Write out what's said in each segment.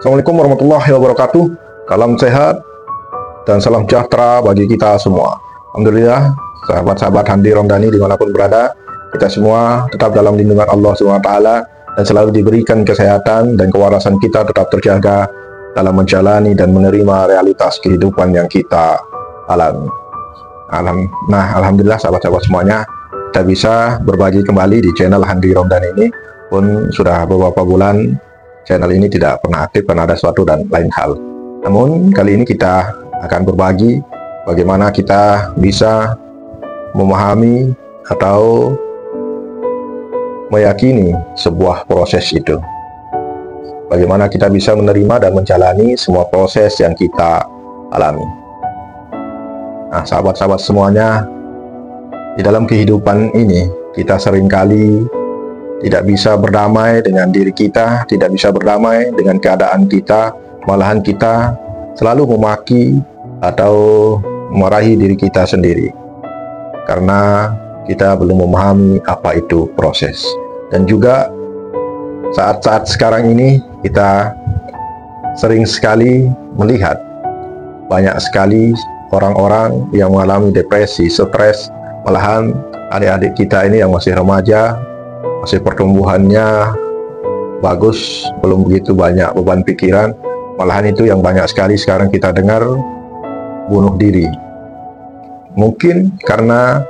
Assalamualaikum warahmatullahi wabarakatuh. Salam sehat dan salam sejahtera bagi kita semua. Alhamdulillah, sahabat-sahabat Handi Romdani dimanapun berada, kita semua tetap dalam lindungan Allah SWT dan selalu diberikan kesehatan dan kewarasan kita tetap terjaga dalam menjalani dan menerima realitas kehidupan yang kita alami. Alhamdulillah sahabat-sahabat semuanya, kita bisa berbagi kembali di channel Handi Romdani ini. Pun sudah beberapa bulan channel ini tidak pernah aktif karena ada suatu dan lain hal. Namun kali ini kita akan berbagi bagaimana kita bisa memahami atau meyakini sebuah proses itu. Bagaimana kita bisa menerima dan menjalani semua proses yang kita alami. Nah, sahabat-sahabat semuanya, di dalam kehidupan ini kita seringkali tidak bisa berdamai dengan diri kita, tidak bisa berdamai dengan keadaan kita, malahan kita selalu memaki atau memarahi diri kita sendiri karena kita belum memahami apa itu proses. Dan juga saat-saat sekarang ini kita sering sekali melihat banyak sekali orang-orang yang mengalami depresi, stres, malahan adik-adik kita ini yang masih remaja, masih pertumbuhannya bagus, belum begitu banyak beban pikiran, malahan itu yang banyak sekali sekarang kita dengar bunuh diri. Mungkin karena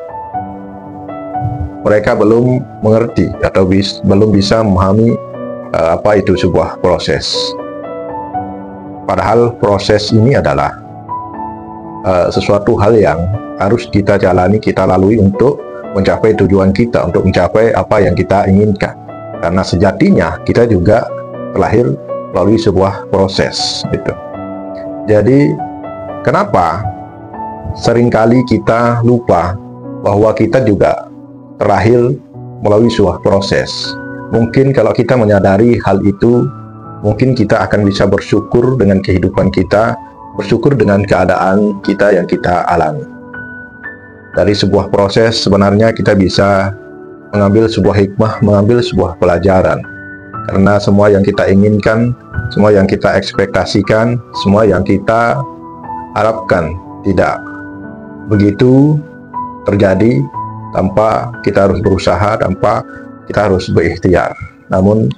mereka belum mengerti atau belum bisa memahami apa itu sebuah proses. Padahal proses ini adalah sesuatu hal yang harus kita jalani, kita lalui untuk mencapai tujuan kita, untuk mencapai apa yang kita inginkan. Karena sejatinya kita juga terlahir melalui sebuah proses gitu. Jadi kenapa seringkali kita lupa bahwa kita juga terlahir melalui sebuah proses? Mungkin kalau kita menyadari hal itu, mungkin kita akan bisa bersyukur dengan kehidupan kita, bersyukur dengan keadaan kita yang kita alami. Dari sebuah proses sebenarnya kita bisa mengambil sebuah hikmah, mengambil sebuah pelajaran. Karena semua yang kita inginkan, semua yang kita ekspektasikan, semua yang kita harapkan tidak begitu terjadi tanpa kita harus berusaha, tanpa kita harus berikhtiar. Namun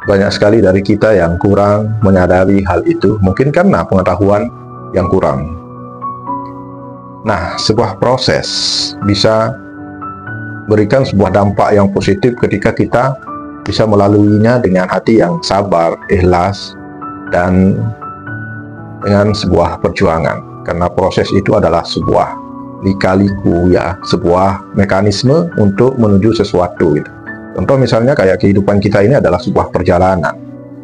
banyak sekali dari kita yang kurang menyadari hal itu, mungkin karena pengetahuan yang kurang. Nah, sebuah proses bisa berikan sebuah dampak yang positif ketika kita bisa melaluinya dengan hati yang sabar, ikhlas, dan dengan sebuah perjuangan. Karena proses itu adalah sebuah lika-liku, ya, sebuah mekanisme untuk menuju sesuatu gitu. Contoh misalnya kayak kehidupan kita ini adalah sebuah perjalanan.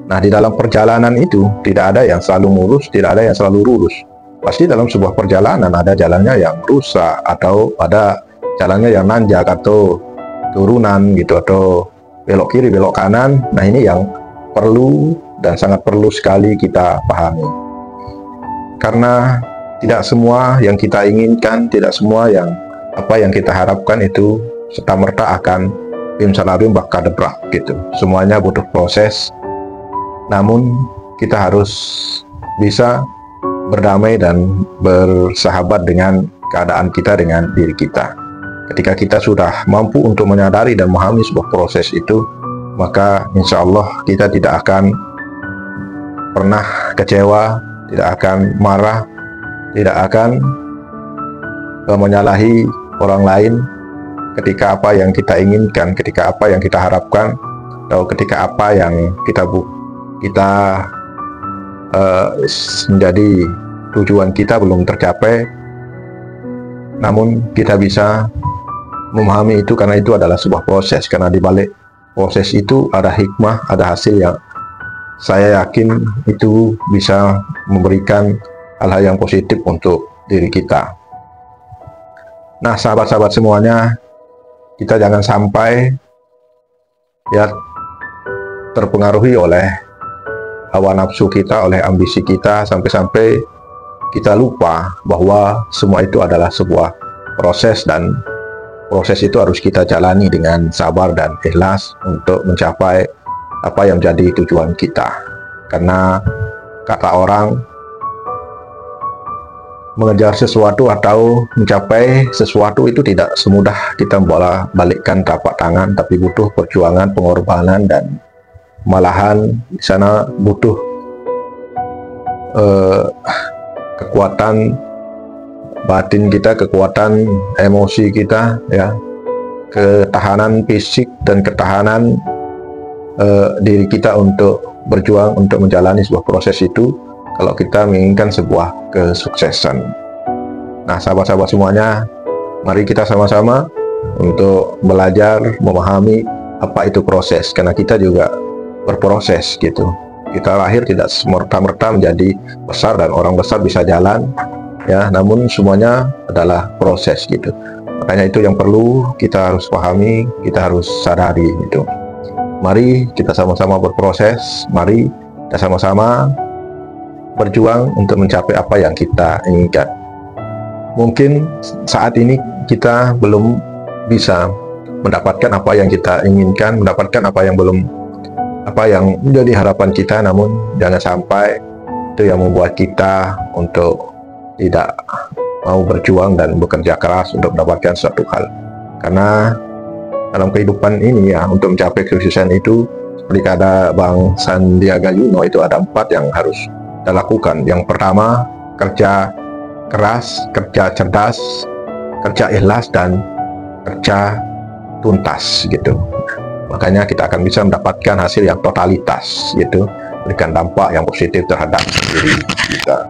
Nah, di dalam perjalanan itu tidak ada yang selalu mulus, tidak ada yang selalu lurus. Pasti dalam sebuah perjalanan ada jalannya yang rusak, atau ada jalannya yang nanjak, atau turunan gitu, atau belok kiri, belok kanan. Nah, ini yang perlu dan sangat perlu sekali kita pahami. Karena tidak semua yang kita inginkan, tidak semua yang apa yang kita harapkan itu serta-merta akan bim salabim bakal debrak gitu. Semuanya butuh proses. Namun kita harus bisa berdamai dan bersahabat dengan keadaan kita, dengan diri kita. Ketika kita sudah mampu untuk menyadari dan memahami sebuah proses itu, maka insya Allah kita tidak akan pernah kecewa, tidak akan marah, tidak akan menyalahi orang lain ketika apa yang kita inginkan, ketika apa yang kita harapkan, atau ketika apa yang kita menjadi tujuan kita belum tercapai. Namun kita bisa memahami itu karena itu adalah sebuah proses, karena di balik proses itu ada hikmah, ada hasil yang saya yakin itu bisa memberikan hal-hal yang positif untuk diri kita. Nah, sahabat-sahabat semuanya, kita jangan sampai ya terpengaruhi oleh hawa nafsu kita, oleh ambisi kita, sampai-sampai kita lupa bahwa semua itu adalah sebuah proses, dan proses itu harus kita jalani dengan sabar dan ikhlas untuk mencapai apa yang jadi tujuan kita. Karena kata orang, mengejar sesuatu atau mencapai sesuatu itu tidak semudah kita balikkan telapak tangan, tapi butuh perjuangan, pengorbanan, dan malahan di sana butuh kekuatan batin kita, kekuatan emosi kita, ya, ketahanan fisik dan ketahanan diri kita untuk berjuang untuk menjalani sebuah proses itu kalau kita menginginkan sebuah kesuksesan. Nah, sahabat-sahabat semuanya, mari kita sama-sama untuk belajar memahami apa itu proses, karena kita juga berproses gitu. Kita lahir tidak semerta-merta menjadi besar dan orang besar bisa jalan, ya, namun semuanya adalah proses gitu. Makanya itu yang perlu kita harus pahami, kita harus sadari gitu. Mari kita sama-sama berproses, mari kita sama-sama berjuang untuk mencapai apa yang kita inginkan. Mungkin saat ini kita belum bisa mendapatkan apa yang kita inginkan, mendapatkan apa yang menjadi harapan kita, namun jangan sampai itu yang membuat kita untuk tidak mau berjuang dan bekerja keras untuk mendapatkan suatu hal. Karena dalam kehidupan ini, ya, untuk mencapai kesuksesan itu, seperti kata Bang Sandiaga Uno, itu ada 4 yang harus kita lakukan. Yang pertama, kerja keras, kerja cerdas, kerja ikhlas, dan kerja tuntas gitu. Makanya kita akan bisa mendapatkan hasil yang totalitas gitu, berikan dampak yang positif terhadap diri kita.